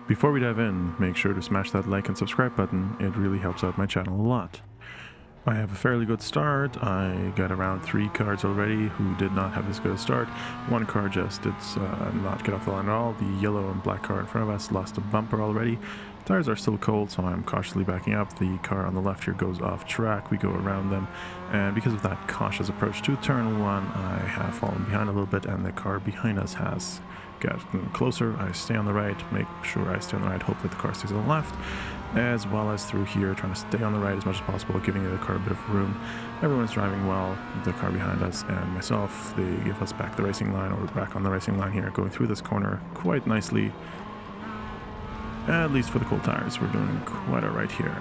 Before we dive in, make sure to smash that like and subscribe button. It really helps out my channel a lot. I have a fairly good start. I got around 3 cars already who did not have as good a start. One car just did not get off the line at all. The yellow and black car in front of us lost a bumper already. Tires are still cold, so I'm cautiously backing up. The car on the left here goes off track. We go around them, and because of that cautious approach to turn 1, I have fallen behind a little bit, and the car behind us has gotten closer. I stay on the right, make sure I stay on the right, hope that the car stays on the left, as well as through here, trying to stay on the right as much as possible, giving the car a bit of room. Everyone's driving well, the car behind us and myself. They give us back the racing line, or back on the racing line here, going through this corner quite nicely. At least for the cold tires, we're doing quite alright here.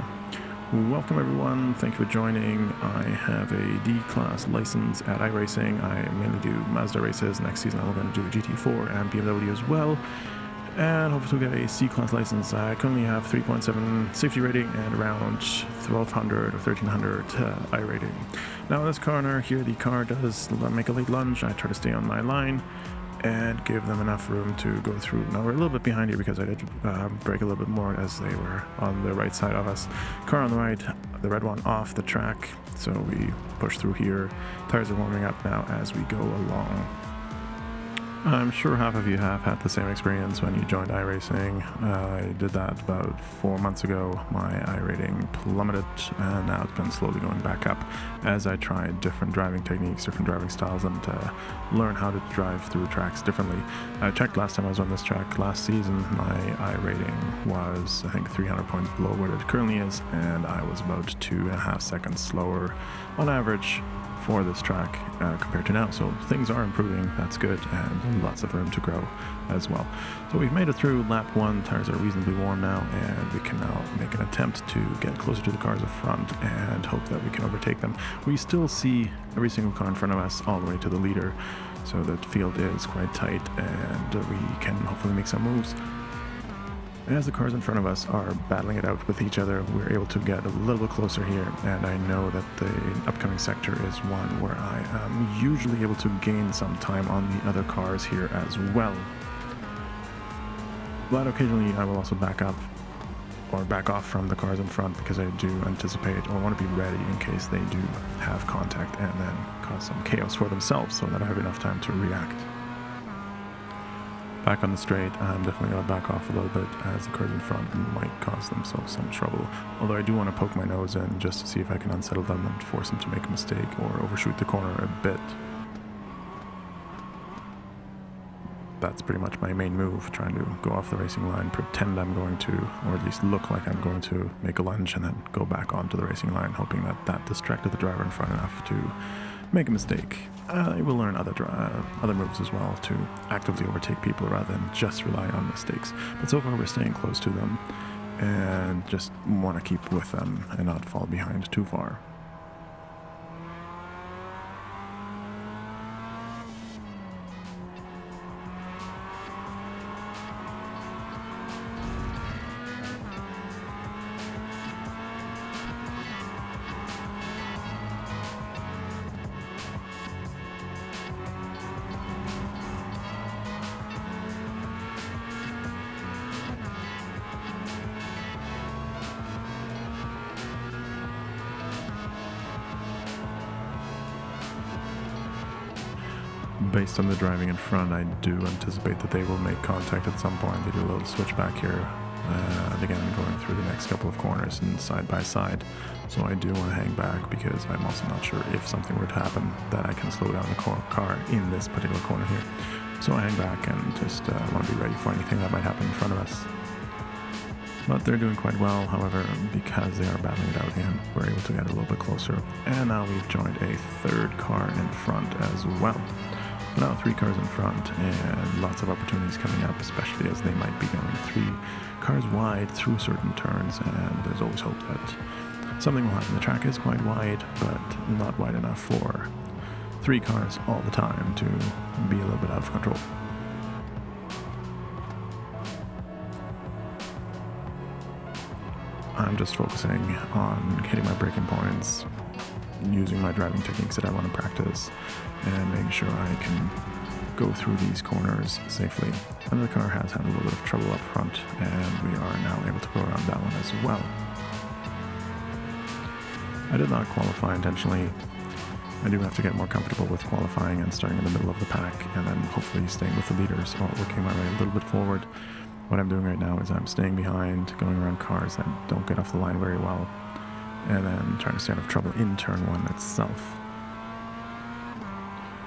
Welcome everyone, thank you for joining. I have a D-Class license at iRacing. I mainly do Mazda races. Next season I'm going to do a GT4 and BMW as well. And hopefully we'll get a C-Class license. I currently have 3.7 safety rating and around 1200 or 1300 I rating. Now in this corner here, the car does make a late lunge. I try to stay on my line and give them enough room to go through. Now we're a little bit behind here because I did brake a little bit more as they were on the right side of us. Car on the right, the red one off the track, so we push through here. Tires are warming up now as we go along. I'm sure half of you have had the same experience when you joined iRacing. I did that about 4 months ago. My iRating plummeted, and now it's been slowly going back up as I tried different driving techniques, different driving styles, and learn how to drive through tracks differently. I checked last time I was on this track last season. My iRating was, I think, 300 points below what it currently is, and I was about 2.5 seconds slower on average for this track compared to now, so things are improving. That's good, and lots of room to grow as well. So we've made it through lap 1. Tires are reasonably warm now, and we can now make an attempt to get closer to the cars up front and hope that we can overtake them. We still see every single car in front of us all the way to the leader, so the field is quite tight, and we can hopefully make some moves. As the cars in front of us are battling it out with each other, we're able to get a little bit closer here, and I know that the upcoming sector is one where I am usually able to gain some time on the other cars here as well. But occasionally I will also back up or back off from the cars in front because I do anticipate or want to be ready in case they do have contact and then cause some chaos for themselves, so that I have enough time to react. Back on the straight, I'm definitely going to back off a little bit as the cars in front might cause themselves some trouble. Although I do want to poke my nose in just to see if I can unsettle them and force them to make a mistake or overshoot the corner a bit. That's pretty much my main move, trying to go off the racing line, pretend I'm going to, or at least look like I'm going to make a lunge and then go back onto the racing line, hoping that that distracted the driver in front enough to make a mistake. I will learn other moves as well to actively overtake people rather than just rely on mistakes. But so far we're staying close to them and just want to keep with them and not fall behind too far. Based on the driving in front, I do anticipate that they will make contact at some point. They do a little switchback here, and again going through the next couple of corners and side by side. So I do want to hang back because I'm also not sure if something were to happen that I can slow down the car in this particular corner here. So I hang back and just want to be ready for anything that might happen in front of us. But they're doing quite well, however, because they are battling it out again, we're able to get a little bit closer. And now we've joined a third car in front as well. Now 3 cars in front and lots of opportunities coming up, especially as they might be going 3 cars wide through certain turns, and there's always hope that something will happen. The track is quite wide, but not wide enough for 3 cars all the time to be a little bit out of control. I'm just focusing on hitting my braking points, using my driving techniques that I want to practice, and making sure I can go through these corners safely. And the car has had a little bit of trouble up front, and we are now able to go around that one as well. I did not qualify intentionally. I do have to get more comfortable with qualifying and starting in the middle of the pack, and then hopefully staying with the leaders or working my way a little bit forward. What I'm doing right now is I'm staying behind, going around cars that don't get off the line very well, and then trying to stay out of trouble in turn one itself.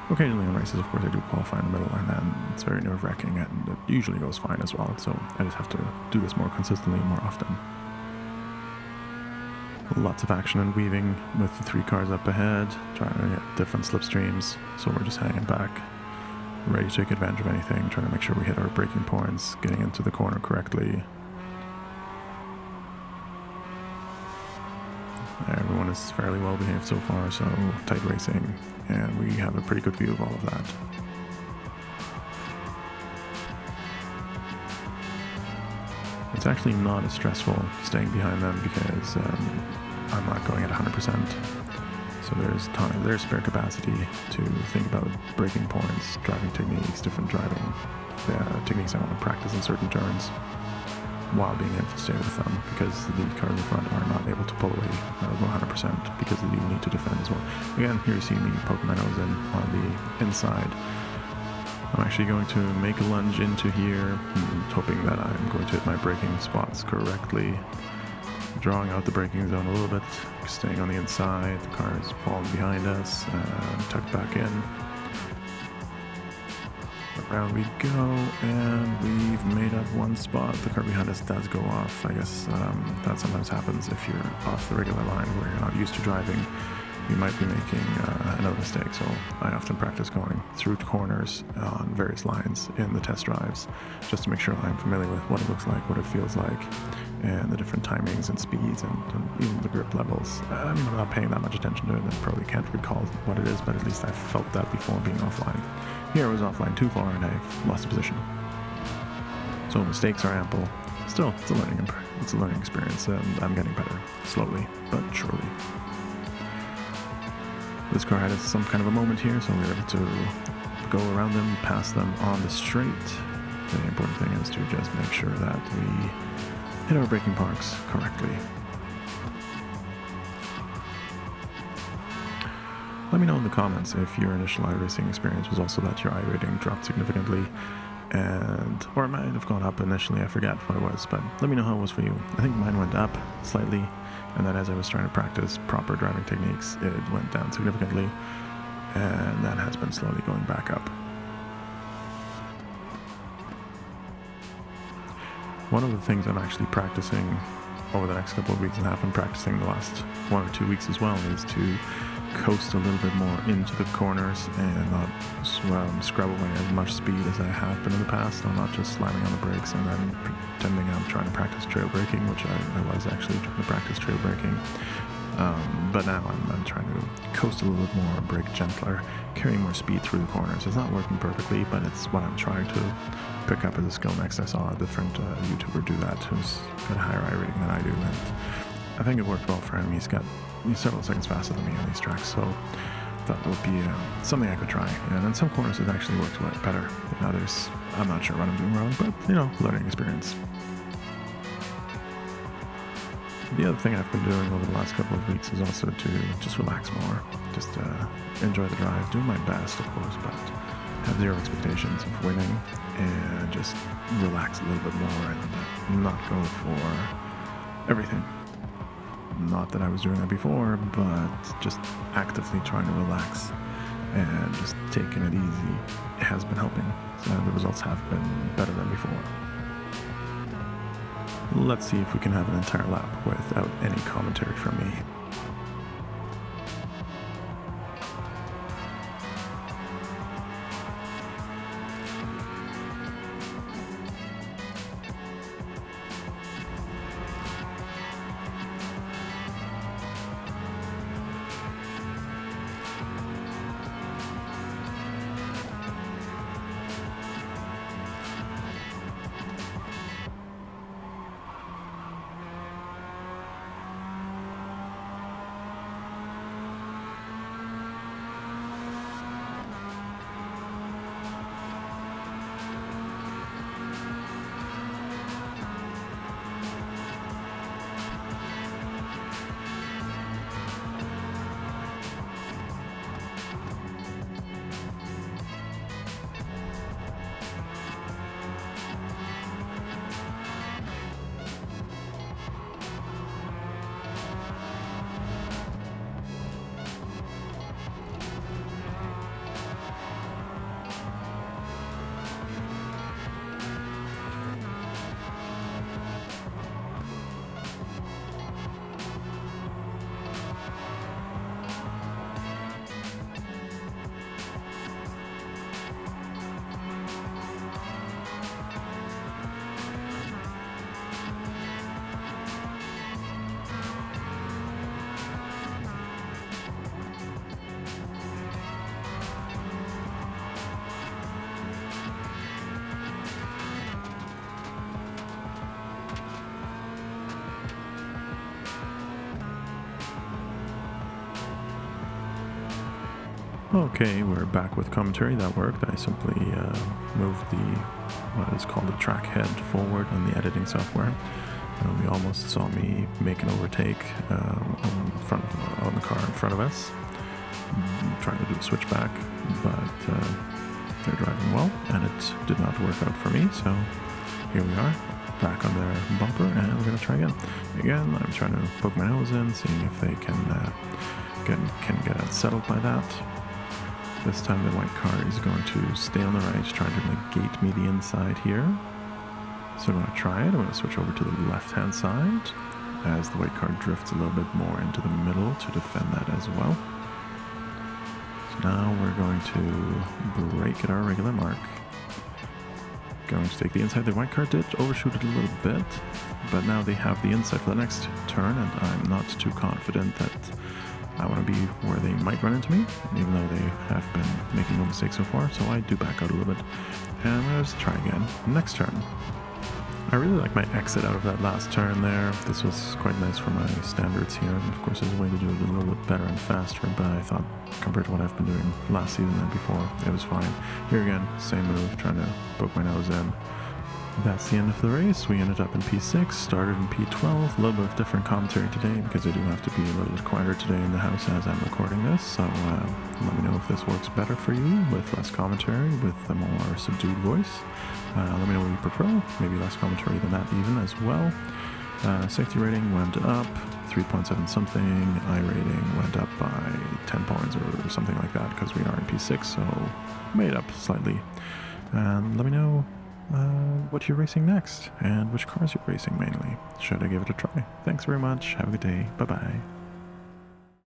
Occasionally in races, of course, I do qualify in the middle, and then it's very nerve-wracking, and it usually goes fine as well, so I just have to do this more consistently, more often. Lots of action and weaving with the 3 cars up ahead, trying to get different slipstreams, so we're just hanging back, ready to take advantage of anything, trying to make sure we hit our braking points, getting into the corner correctly. Everyone is fairly well behaved so far, so tight racing, and we have a pretty good view of all of that. It's actually not as stressful staying behind them because I'm not going at 100%. So there's time, there's spare capacity to think about braking points, driving techniques, different driving techniques I want to practice in certain turns, while being able to stay with them, because the cars in front are not able to pull away 100% because they do need to defend as well. Again, here you see me poke my nose in on the inside. I'm actually going to make a lunge into here, hoping that I'm going to hit my braking spots correctly. Drawing out the braking zone a little bit, staying on the inside, the car is falling behind us, tucked back in. Around we go, and we've made up one spot. The car behind us does go off. I guess that sometimes happens if you're off the regular line where you're not used to driving. You might be making another mistake, so I often practice going through corners on various lines in the test drives, just to make sure I'm familiar with what it looks like, what it feels like, and the different timings and speeds, and even the grip levels. I mean, I'm not paying that much attention to it, and probably can't recall what it is, but at least I felt that before being offline. Here I was offline too far, and I've lost a position. So mistakes are ample. Still, it's a learning experience, and I'm getting better, slowly but surely. This car had some kind of a moment here, so we were able to go around them, pass them on the straight. The important thing is to just make sure that we hit our braking parks correctly. Let me know in the comments if your initial iRacing experience was also that your iRating dropped significantly, or it might have gone up initially, I forget what it was, but let me know how it was for you. I think mine went up slightly, and then as I was trying to practice proper driving techniques, it went down significantly, and that has been slowly going back up. One of the things I'm actually practicing over the next couple of weeks, and have been practicing the last 1 or 2 weeks as well, is to coast a little bit more into the corners and not scrub away as much speed as I have been in the past. I'm not just slamming on the brakes and then pretending I'm trying to practice trail braking, which I was actually trying to practice trail braking. But now I'm trying to coast a little bit more, brake gentler, carrying more speed through the corners. It's not working perfectly, but it's what I'm trying to pick up as a skill next. I saw a different YouTuber do that who's got a higher iRating than I do, and I think it worked well for him. He's several seconds faster than me on these tracks, so I thought that would be something I could try. And in some corners it actually works better than others. I'm not sure what I'm doing wrong, but learning experience. The other thing I've been doing over the last couple of weeks is also to just relax more, just enjoy the drive, do my best, of course, but have zero expectations of winning, and just relax a little bit more and not go for everything. Not that I was doing that before, but just actively trying to relax and just taking it easy has been helping. So the results have been better than before. Let's see if we can have an entire lap without any commentary from me. Okay, we're back with commentary. That worked. I simply moved what is called the track head forward on the editing software. You almost saw me make an overtake on the car in front of us, trying to do a switchback, but they're driving well, and it did not work out for me, so here we are, back on their bumper, and we're going to try again. Again, I'm trying to poke my nose in, seeing if they can get unsettled by that. This time the white car is going to stay on the right, trying to negate me the inside here. So I'm going to try it. I'm going to switch over to the left-hand side as the white car drifts a little bit more into the middle to defend that as well. So now we're going to brake at our regular mark. Going to take the inside. The white car did overshoot it a little bit, but now they have the inside for the next turn, and I'm not too confident that I want to be where they might run into me, even though they have been making no mistakes so far, so I do back out a little bit. And I'm going to try again. Next turn. I really like my exit out of that last turn there. This was quite nice for my standards here. Of course, there's a way to do it a little bit better and faster, but I thought compared to what I've been doing last season and before, it was fine. Here again, same move, trying to poke my nose in. That's the end of the race. We ended up in P6, started in P12. A little bit of different commentary today because I do have to be a little bit quieter today in the house as I'm recording this. So let me know if this works better for you with less commentary, with a more subdued voice. Let me know what you prefer. Maybe less commentary than that even as well. Safety rating went up 3.7 something. iRating went up by 10 points or something like that because we are in P6, so made up slightly. And let me know what you're racing next and which cars you're racing mainly. Should I give it a try? Thanks very much. Have a good day. Bye bye.